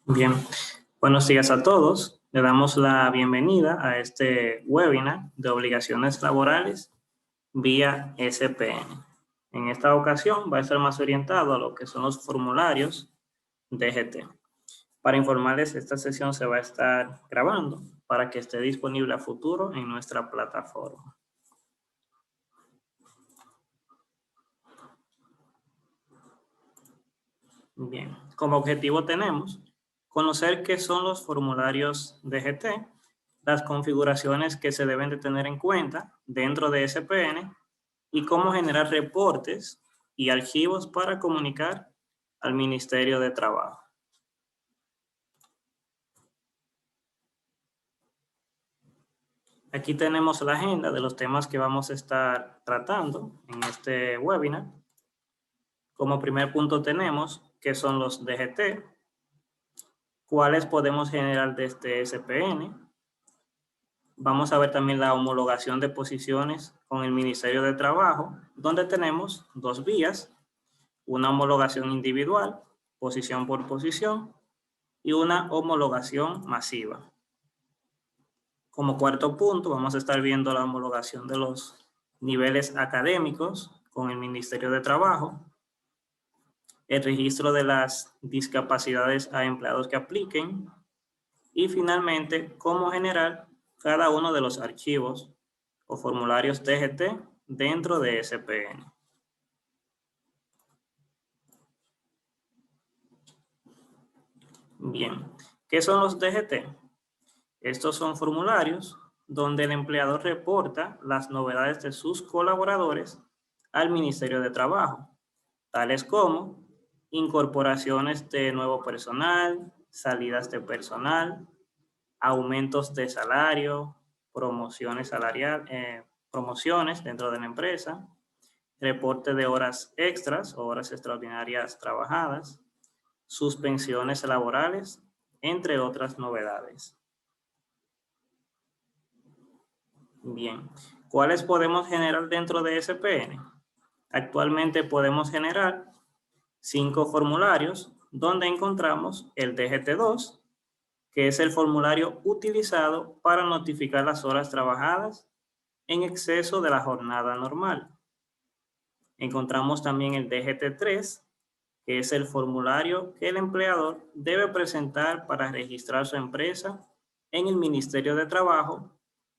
Bien, buenos días a todos. Le damos la bienvenida a este webinar de obligaciones laborales vía SPN. En esta ocasión va a estar más orientado a lo que son los formularios DGT. Para informarles, esta sesión se va a estar grabando para que esté disponible a futuro en nuestra plataforma. Bien, como objetivo tenemos conocer qué son los formularios DGT, las configuraciones que se deben de tener en cuenta dentro de SPN y cómo generar reportes y archivos para comunicar al Ministerio de Trabajo. Aquí tenemos la agenda de los temas que vamos a estar tratando en este webinar. Como primer punto tenemos qué son los DGT, cuáles podemos generar desde SPN. Vamos a ver también la homologación de posiciones con el Ministerio de Trabajo, donde tenemos dos vías, una homologación individual, posición por posición, y una homologación masiva. Como cuarto punto, vamos a estar viendo la homologación de los niveles académicos con el Ministerio de Trabajo, el registro de las discapacidades a empleados que apliquen, y finalmente, cómo generar cada uno de los archivos o formularios DGT dentro de SPN. Bien, ¿qué son los DGT? Estos son formularios donde el empleador reporta las novedades de sus colaboradores al Ministerio de Trabajo, tales como incorporaciones de nuevo personal, salidas de personal, aumentos de salario, promociones promociones dentro de la empresa, reporte de horas extras o horas extraordinarias trabajadas, suspensiones laborales, entre otras novedades. Bien, ¿cuáles podemos generar dentro de SPN? Actualmente podemos generar 5 formularios donde encontramos el DGT2, que es el formulario utilizado para notificar las horas trabajadas en exceso de la jornada normal. Encontramos también el DGT3, que es el formulario que el empleador debe presentar para registrar su empresa en el Ministerio de Trabajo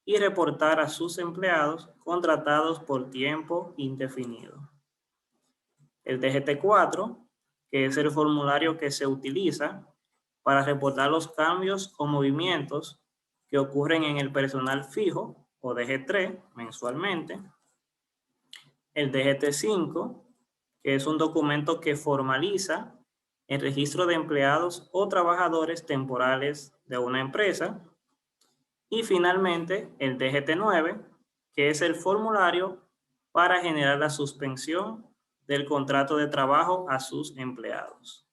y reportar a sus empleados contratados por tiempo indefinido. El DGT4, que es el formulario que se utiliza para reportar los cambios o movimientos que ocurren en el personal fijo o DG3 mensualmente. El DGT5, que es un documento que formaliza el registro de empleados o trabajadores temporales de una empresa. Y finalmente, el DGT9, que es el formulario para generar la suspensión del contrato de trabajo a sus empleados.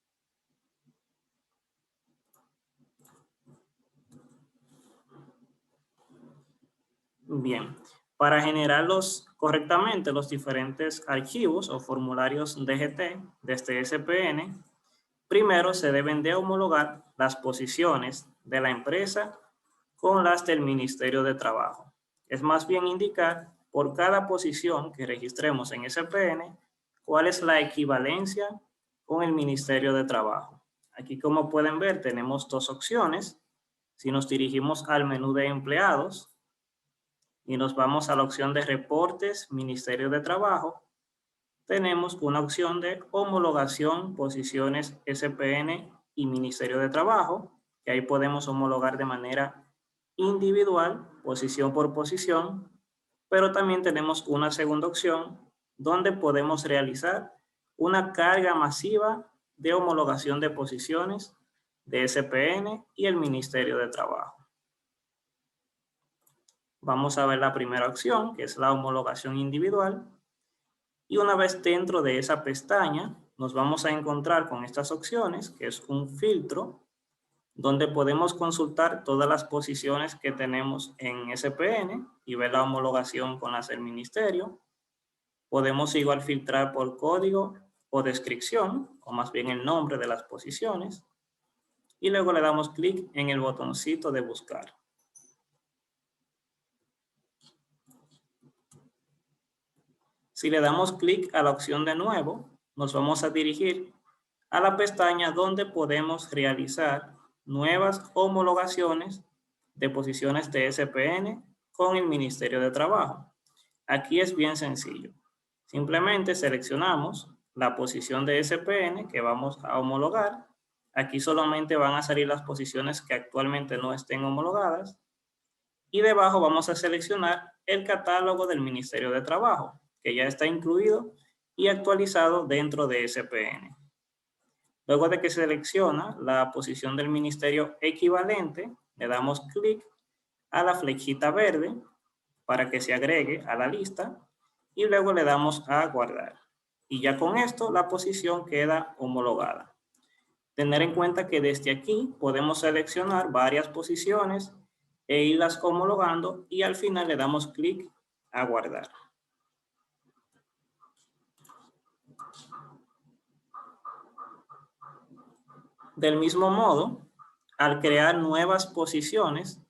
Bien, para generarlos correctamente los diferentes archivos o formularios DGT desde SPN, primero se deben de homologar las posiciones de la empresa con las del Ministerio de Trabajo. Es más bien indicar por cada posición que registremos en SPN cuál es la equivalencia con el Ministerio de Trabajo. Aquí, como pueden ver, tenemos dos opciones. Si nos dirigimos al menú de empleados y nos vamos a la opción de reportes, Ministerio de Trabajo, tenemos una opción de homologación, posiciones SPN y Ministerio de Trabajo, que ahí podemos homologar de manera individual, posición por posición, pero también tenemos una segunda opción donde podemos realizar una carga masiva de homologación de posiciones de SPN y el Ministerio de Trabajo. Vamos a ver la primera opción, que es la homologación individual. Y una vez dentro de esa pestaña, nos vamos a encontrar con estas opciones, que es un filtro, donde podemos consultar todas las posiciones que tenemos en SPN y ver la homologación con las del ministerio. Podemos igual filtrar por código o descripción, o más bien el nombre de las posiciones, y luego le damos clic en el botoncito de buscar. Si le damos clic a la opción de nuevo, nos vamos a dirigir a la pestaña donde podemos realizar nuevas homologaciones de posiciones de SPN con el Ministerio de Trabajo. Aquí es bien sencillo. Simplemente seleccionamos la posición de SPN que vamos a homologar. Aquí solamente van a salir las posiciones que actualmente no estén homologadas. Y debajo vamos a seleccionar el catálogo del Ministerio de Trabajo, que ya está incluido y actualizado dentro de SPN. Luego de que selecciona la posición del ministerio equivalente, le damos clic a la flechita verde para que se agregue a la lista y luego le damos a guardar. Y ya con esto la posición queda homologada. Tener en cuenta que desde aquí podemos seleccionar varias posiciones e irlas homologando y al final le damos clic a guardar. Del mismo modo, al crear nuevas posiciones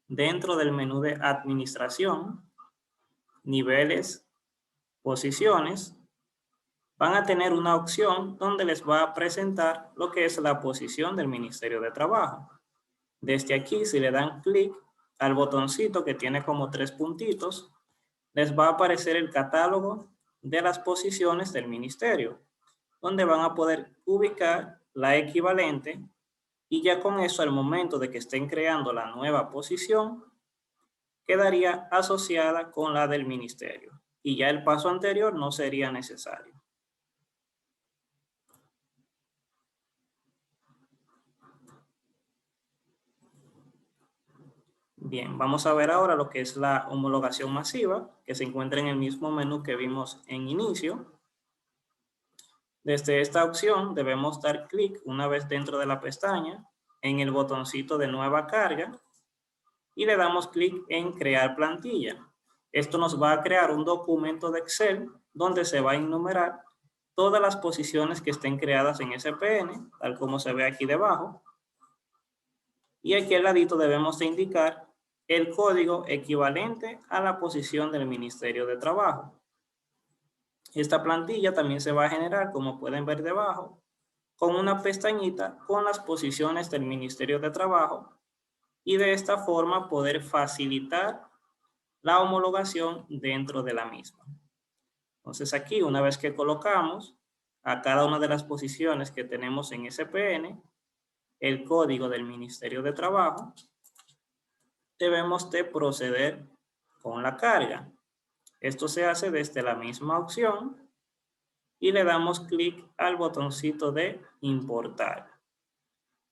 dentro del menú de administración, niveles, posiciones, van a tener una opción donde les va a presentar lo que es la posición del Ministerio de Trabajo. Desde aquí, si le dan clic al botoncito que tiene como 3 puntitos, les va a aparecer el catálogo de las posiciones del ministerio, donde van a poder ubicar la equivalente y ya con eso, al momento de que estén creando la nueva posición, quedaría asociada con la del ministerio y ya el paso anterior no sería necesario. Bien, vamos a ver ahora lo que es la homologación masiva, que se encuentra en el mismo menú que vimos en inicio. Desde esta opción debemos dar clic una vez dentro de la pestaña en el botoncito de nueva carga y le damos clic en crear plantilla. Esto nos va a crear un documento de Excel donde se va a enumerar todas las posiciones que estén creadas en SPN, tal como se ve aquí debajo. Y aquí al ladito debemos de indicar el código equivalente a la posición del Ministerio de Trabajo. Esta plantilla también se va a generar, como pueden ver debajo, con una pestañita con las posiciones del Ministerio de Trabajo y de esta forma poder facilitar la homologación dentro de la misma. Entonces aquí, una vez que colocamos a cada una de las posiciones que tenemos en SPN, el código del Ministerio de Trabajo, debemos de proceder con la carga. Esto se hace desde la misma opción y le damos clic al botoncito de importar.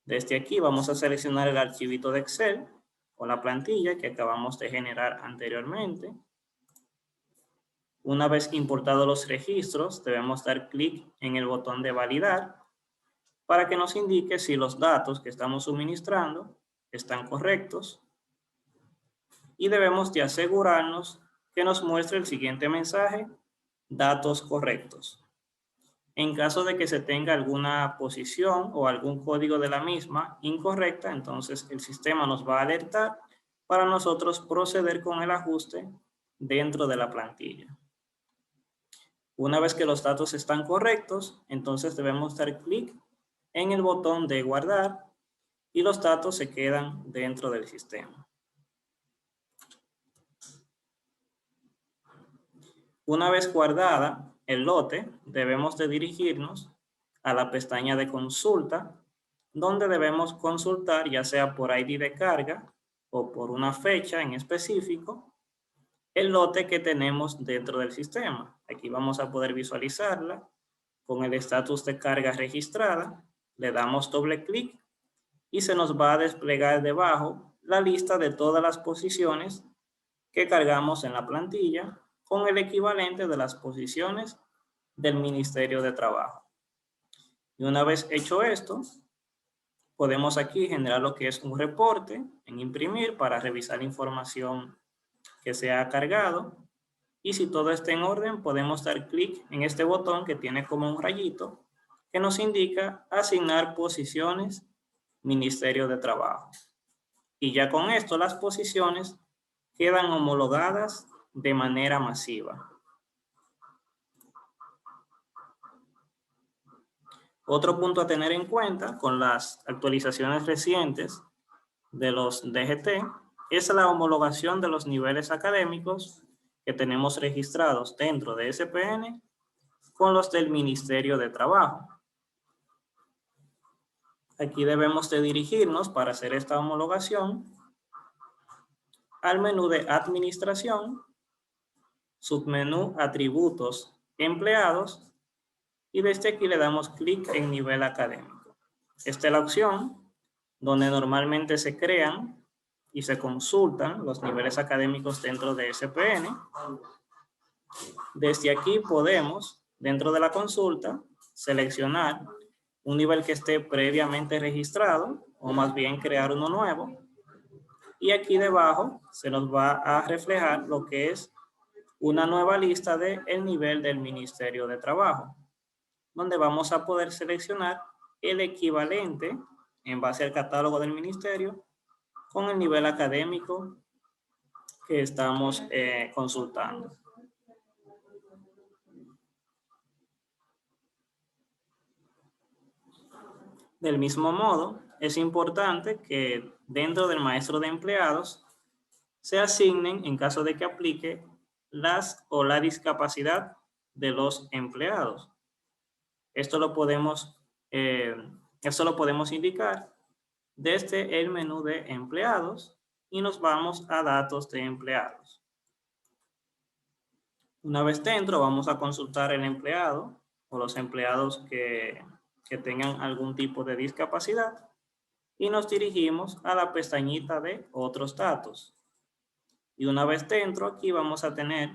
Desde aquí vamos a seleccionar el archivito de Excel o la plantilla que acabamos de generar anteriormente. Una vez importados los registros, debemos dar clic en el botón de validar para que nos indique si los datos que estamos suministrando están correctos y debemos de asegurarnos que nos muestre el siguiente mensaje: datos correctos. En caso de que se tenga alguna posición o algún código de la misma incorrecta, entonces el sistema nos va a alertar para nosotros proceder con el ajuste dentro de la plantilla. Una vez que los datos están correctos, entonces debemos dar clic en el botón de guardar y los datos se quedan dentro del sistema. Una vez guardada el lote, debemos de dirigirnos a la pestaña de consulta, donde debemos consultar ya sea por ID de carga o por una fecha en específico, el lote que tenemos dentro del sistema. Aquí vamos a poder visualizarla con el estatus de carga registrada. Le damos doble clic y se nos va a desplegar debajo la lista de todas las posiciones que cargamos en la plantilla con el equivalente de las posiciones del Ministerio de Trabajo. Y una vez hecho esto, podemos aquí generar lo que es un reporte en imprimir para revisar la información que se ha cargado. Y si todo está en orden, podemos dar clic en este botón que tiene como un rayito que nos indica asignar posiciones Ministerio de Trabajo. Y ya con esto las posiciones quedan homologadas de manera masiva. Otro punto a tener en cuenta con las actualizaciones recientes de los DGT es la homologación de los niveles académicos que tenemos registrados dentro de SPN con los del Ministerio de Trabajo. Aquí debemos de dirigirnos para hacer esta homologación al menú de Administración, submenú Atributos Empleados y desde aquí le damos clic en Nivel Académico. Esta es la opción donde normalmente se crean y se consultan los niveles académicos dentro de SPN. Desde aquí podemos, dentro de la consulta, seleccionar un nivel que esté previamente registrado o más bien crear uno nuevo. Y aquí debajo se nos va a reflejar lo que es una nueva lista del nivel del Ministerio de Trabajo, donde vamos a poder seleccionar el equivalente en base al catálogo del ministerio con el nivel académico que estamos consultando. Del mismo modo, es importante que dentro del maestro de empleados se asignen, en caso de que aplique, las o la discapacidad de los empleados. Esto lo podemos indicar desde el menú de empleados y nos vamos a datos de empleados. Una vez dentro, vamos a consultar el empleado o los empleados que tengan algún tipo de discapacidad y nos dirigimos a la pestañita de otros datos. Y una vez dentro, aquí vamos a tener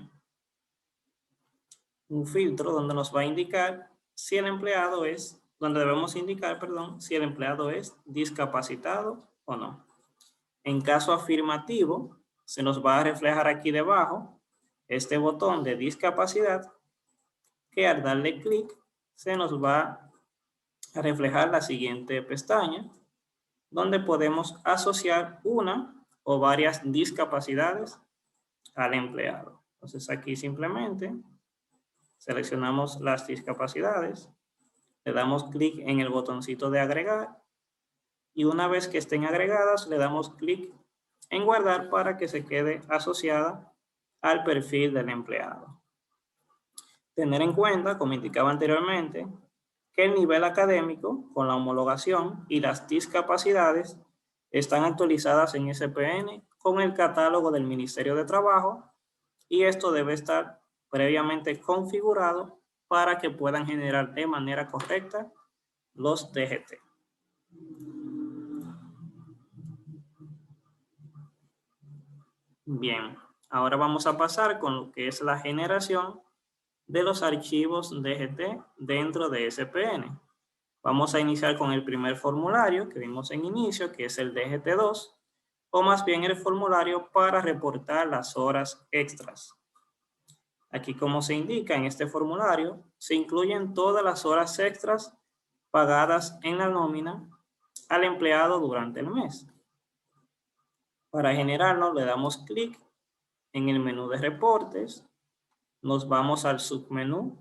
un filtro donde nos va a indicar si el empleado es, donde debemos indicar, perdón, si el empleado es discapacitado o no. En caso afirmativo, se nos va a reflejar aquí debajo este botón de discapacidad que al darle clic se nos va a reflejar la siguiente pestaña donde podemos asociar una o varias discapacidades al empleado. Entonces aquí simplemente seleccionamos las discapacidades, le damos clic en el botoncito de agregar y una vez que estén agregadas le damos clic en guardar para que se quede asociada al perfil del empleado. Tener en cuenta, como indicaba anteriormente, que el nivel académico con la homologación y las discapacidades están actualizadas en SPN con el catálogo del Ministerio de Trabajo y esto debe estar previamente configurado para que puedan generar de manera correcta los DGT. Bien, ahora vamos a pasar con lo que es la generación de los archivos DGT dentro de SPN. Vamos a iniciar con el primer formulario que vimos en inicio, que es el DGT2, o más bien el formulario para reportar las horas extras. Aquí, como se indica en este formulario, se incluyen todas las horas extras pagadas en la nómina al empleado durante el mes. Para generarlo, le damos clic en el menú de reportes, nos vamos al submenú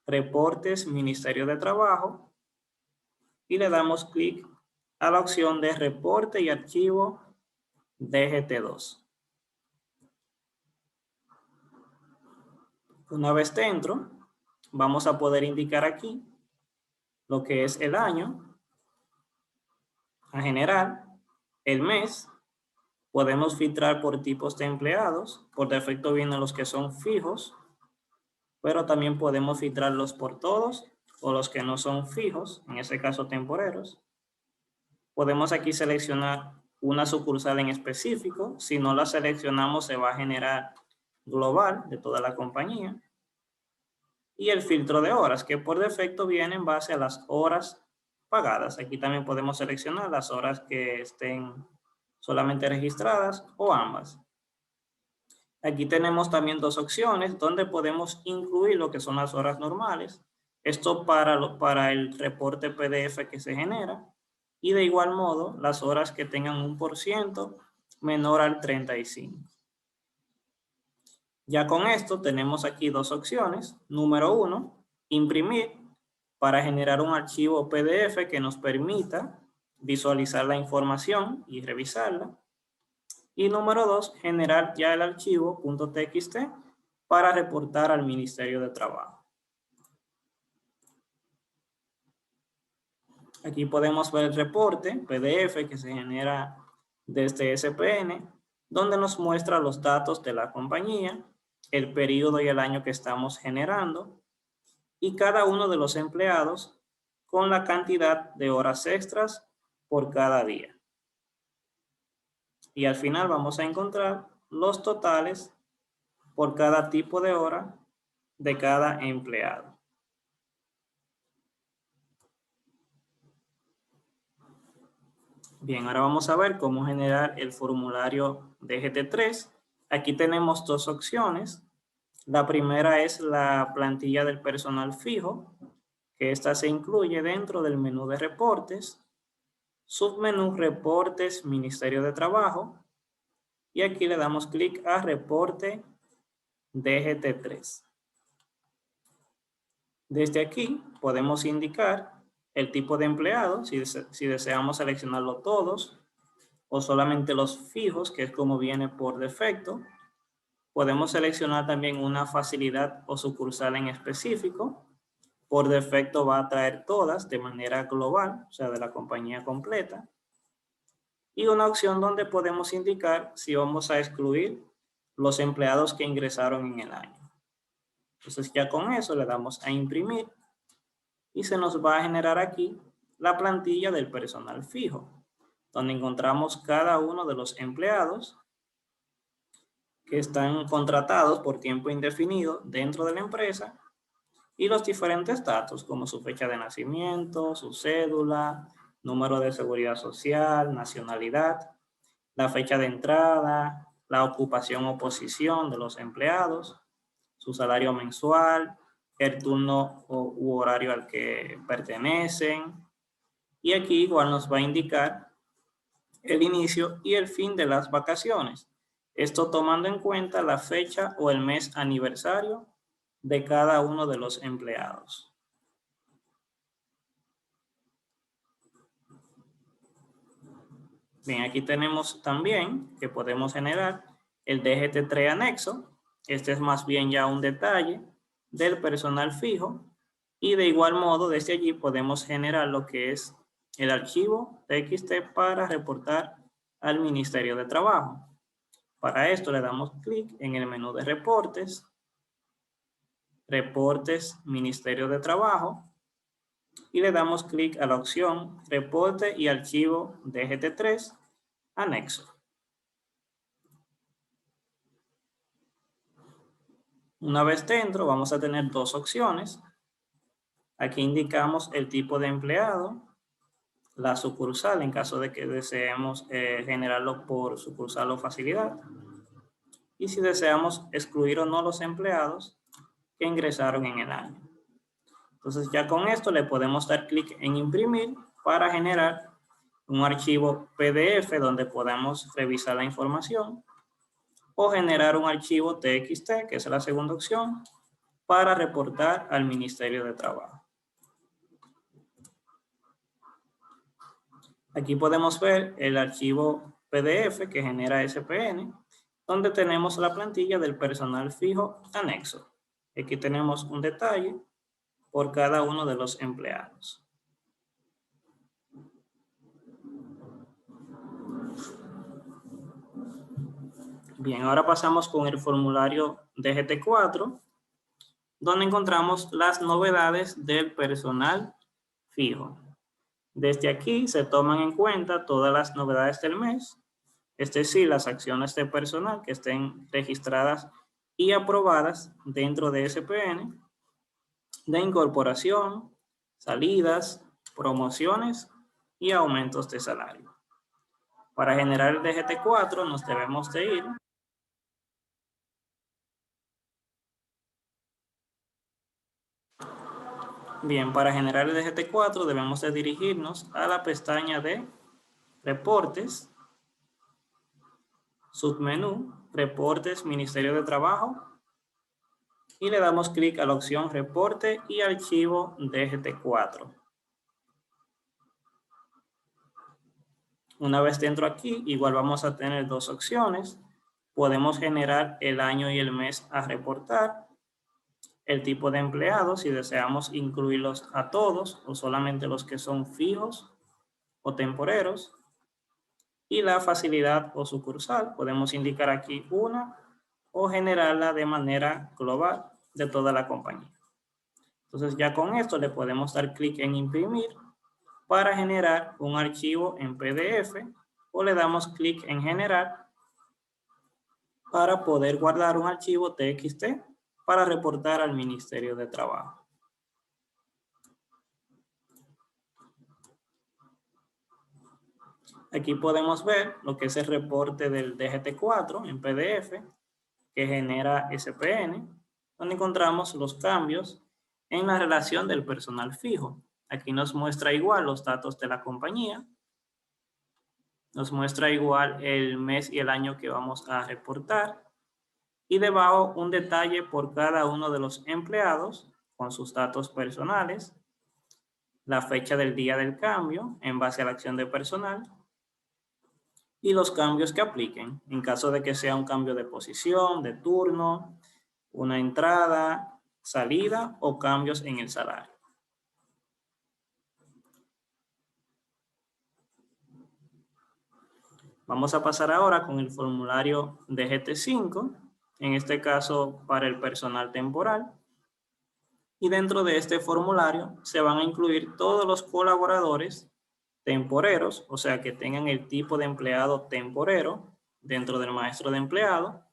Reportes Ministerio de Trabajo y le damos clic a la opción de Reporte y Archivo DGT2. Una vez dentro, vamos a poder indicar aquí lo que es el año a generar, el mes. Podemos filtrar por tipos de empleados. Por defecto vienen los que son fijos, pero también podemos filtrarlos por todos o los que no son fijos, en ese caso temporeros. Podemos aquí seleccionar una sucursal en específico. Si no la seleccionamos, se va a generar global de toda la compañía. Y el filtro de horas, que por defecto viene en base a las horas pagadas. Aquí también podemos seleccionar las horas que estén solamente registradas o ambas. Aquí tenemos también dos opciones donde podemos incluir lo que son las horas normales. Esto para el reporte PDF que se genera. Y de igual modo, las horas que tengan un % menor al 35. Ya con esto tenemos aquí dos opciones. Número 1, imprimir para generar un archivo PDF que nos permita visualizar la información y revisarla. Y número 2, generar ya el archivo .txt para reportar al Ministerio de Trabajo. Aquí podemos ver el reporte PDF que se genera desde SPN, donde nos muestra los datos de la compañía, el periodo y el año que estamos generando, y cada uno de los empleados con la cantidad de horas extras por cada día. Y al final vamos a encontrar los totales por cada tipo de hora de cada empleado. Bien, ahora vamos a ver cómo generar el formulario DGT3. Aquí tenemos dos opciones. La primera es la plantilla del personal fijo, que esta se incluye dentro del menú de reportes, submenú reportes Ministerio de Trabajo, y aquí le damos clic a reporte DGT3. Desde aquí podemos indicar el tipo de empleado, si deseamos seleccionarlo todos o solamente los fijos, que es como viene por defecto. Podemos seleccionar también una facilidad o sucursal en específico. Por defecto va a traer todas de manera global, o sea, de la compañía completa. Y una opción donde podemos indicar si vamos a excluir los empleados que ingresaron en el año. Entonces ya con eso le damos a imprimir y se nos va a generar aquí la plantilla del personal fijo, donde encontramos cada uno de los empleados que están contratados por tiempo indefinido dentro de la empresa y los diferentes datos como su fecha de nacimiento, su cédula, número de seguridad social, nacionalidad, la fecha de entrada, la ocupación o posición de los empleados, su salario mensual, el turno u horario al que pertenecen. Y aquí igual nos va a indicar el inicio y el fin de las vacaciones. Esto tomando en cuenta la fecha o el mes aniversario de cada uno de los empleados. Bien, aquí tenemos también que podemos generar el DGT3 anexo. Este es más bien ya un detalle del personal fijo. Y de igual modo, desde allí podemos generar lo que es el archivo TXT para reportar al Ministerio de Trabajo. Para esto le damos clic en el menú de reportes, reportes Ministerio de Trabajo, y le damos clic a la opción reporte y archivo DGT3 anexo. Una vez dentro vamos a tener dos opciones. Aquí indicamos el tipo de empleado, la sucursal en caso de que deseemos generarlo por sucursal o facilidad, y si deseamos excluir o no los empleados que ingresaron en el año. Entonces ya con esto le podemos dar clic en imprimir para generar un archivo PDF donde podamos revisar la información o generar un archivo TXT, que es la segunda opción, para reportar al Ministerio de Trabajo. Aquí podemos ver el archivo PDF que genera SPN, donde tenemos la plantilla del personal fijo anexo. Aquí tenemos un detalle por cada uno de los empleados. Bien, ahora pasamos con el formulario DGT4, donde encontramos las novedades del personal fijo. Desde aquí se toman en cuenta todas las novedades del mes, es decir, las acciones de personal que estén registradas y aprobadas dentro de SPN, de incorporación, salidas, promociones y aumentos de salario. Para generar el DGT4 nos debemos de ir Bien, para generar el DGT4 debemos de dirigirnos a la pestaña de Reportes, submenú, Reportes, Ministerio de Trabajo, y le damos clic a la opción Reporte y Archivo DGT4. Una vez dentro aquí, igual vamos a tener dos opciones. Podemos generar el año y el mes a reportar, el tipo de empleados, si deseamos incluirlos a todos o solamente los que son fijos o temporeros, y la facilidad o sucursal. Podemos indicar aquí una o generarla de manera global de toda la compañía. Entonces ya con esto le podemos dar clic en imprimir para generar un archivo en PDF o le damos clic en generar para poder guardar un archivo TXT para reportar al Ministerio de Trabajo. Aquí podemos ver lo que es el reporte del DGT4 en PDF que genera SPN, donde encontramos los cambios en la relación del personal fijo. Aquí nos muestra igual los datos de la compañía, nos muestra igual el mes y el año que vamos a reportar y debajo un detalle por cada uno de los empleados con sus datos personales, la fecha del día del cambio en base a la acción de personal y los cambios que apliquen en caso de que sea un cambio de posición, de turno, una entrada, salida o cambios en el salario. Vamos a pasar ahora con el formulario de GT5, en este caso para el personal temporal. Y dentro de este formulario se van a incluir todos los colaboradores temporeros, o sea que tengan el tipo de empleado temporero dentro del maestro de empleado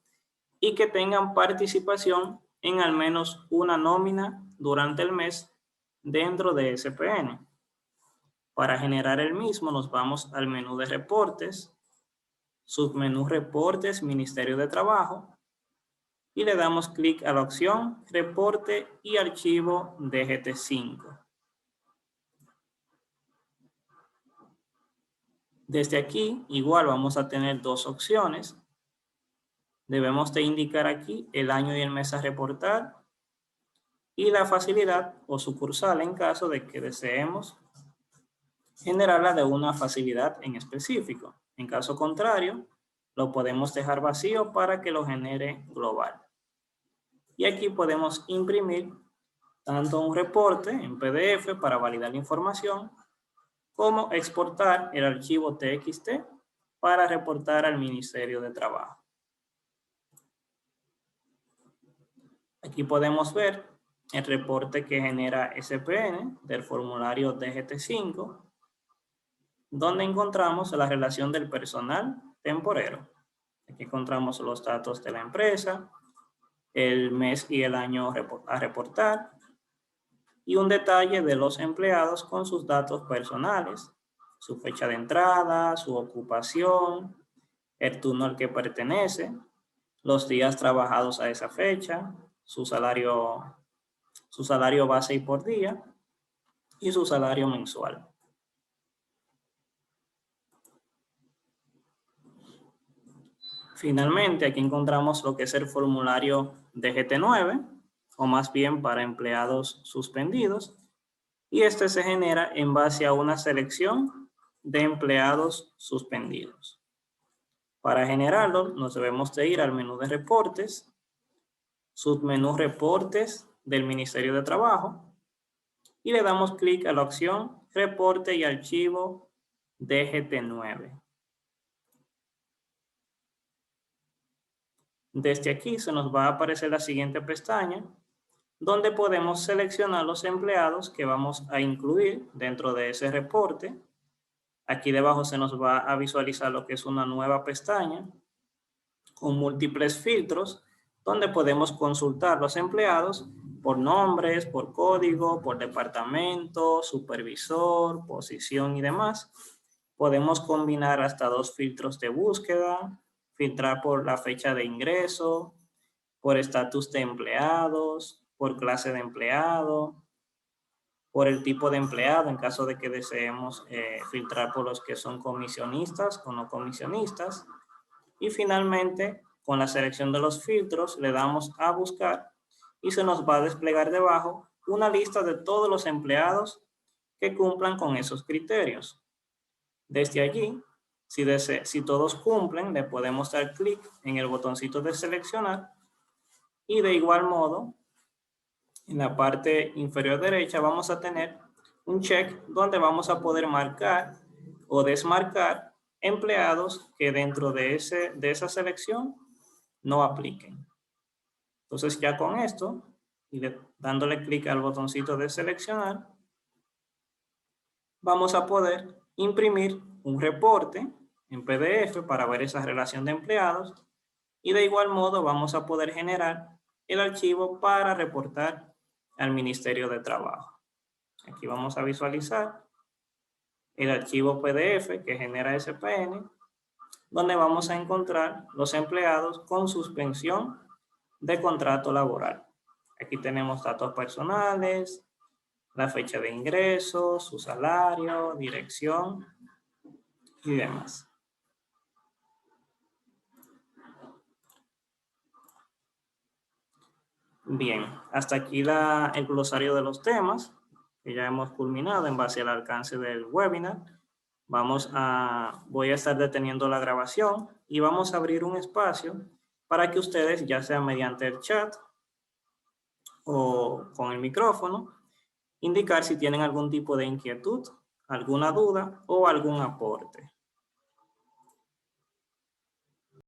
y que tengan participación en al menos una nómina durante el mes dentro de SPN. Para generar el mismo nos vamos al menú de reportes, submenú reportes, Ministerio de Trabajo, y le damos clic a la opción reporte y archivo DGT5. Desde aquí igual vamos a tener dos opciones. Debemos de indicar aquí el año y el mes a reportar y la facilidad o sucursal en caso de que deseemos generarla de una facilidad en específico. En caso contrario, lo podemos dejar vacío para que lo genere global. Y aquí podemos imprimir tanto un reporte en PDF para validar la información, como exportar el archivo TXT para reportar al Ministerio de Trabajo. Aquí podemos ver el reporte que genera SPN del formulario DGT5, donde encontramos la relación del personal temporero. Aquí encontramos los datos de la empresa, el mes y el año a reportar, y un detalle de los empleados con sus datos personales, su fecha de entrada, su ocupación, el turno al que pertenece, los días trabajados a esa fecha, su salario base y por día y su salario mensual. Finalmente, aquí encontramos lo que es el formulario de GT9, o más bien para empleados suspendidos, y este se genera en base a una selección de empleados suspendidos. Para generarlo, nos debemos de ir al menú de reportes, submenú reportes del Ministerio de Trabajo, y le damos clic a la opción reporte y archivo DGT9. Desde aquí se nos va a aparecer la siguiente pestaña, donde podemos seleccionar los empleados que vamos a incluir dentro de ese reporte. Aquí debajo se nos va a visualizar lo que es una nueva pestaña con múltiples filtros, donde podemos consultar los empleados por nombres, por código, por departamento, supervisor, posición y demás. Podemos combinar hasta dos filtros de búsqueda, filtrar por la fecha de ingreso, por estatus de empleados, por clase de empleado. por el tipo de empleado en caso de que deseemos filtrar por los que son comisionistas o no comisionistas. Y finalmente, con la selección de los filtros, le damos a buscar y se nos va a desplegar debajo una lista de todos los empleados que cumplan con esos criterios. Desde allí, si todos cumplen, le podemos dar clic en el botoncito de seleccionar y de igual modo, en la parte inferior derecha vamos a tener un check donde vamos a poder marcar o desmarcar empleados que dentro de esa selección no apliquen. Entonces ya con esto, y dándole clic al botoncito de seleccionar, vamos a poder imprimir un reporte en PDF para ver esa relación de empleados y de igual modo vamos a poder generar el archivo para reportar al Ministerio de Trabajo. Aquí vamos a visualizar el archivo PDF que genera SPN, donde vamos a encontrar los empleados con suspensión de contrato laboral. Aquí tenemos datos personales, la fecha de ingreso, su salario, dirección y demás. Bien, hasta aquí el glosario de los temas que ya hemos culminado en base al alcance del webinar. Voy a estar deteniendo la grabación y vamos a abrir un espacio para que ustedes, ya sea mediante el chat o con el micrófono, indicar si tienen algún tipo de inquietud, alguna duda o algún aporte.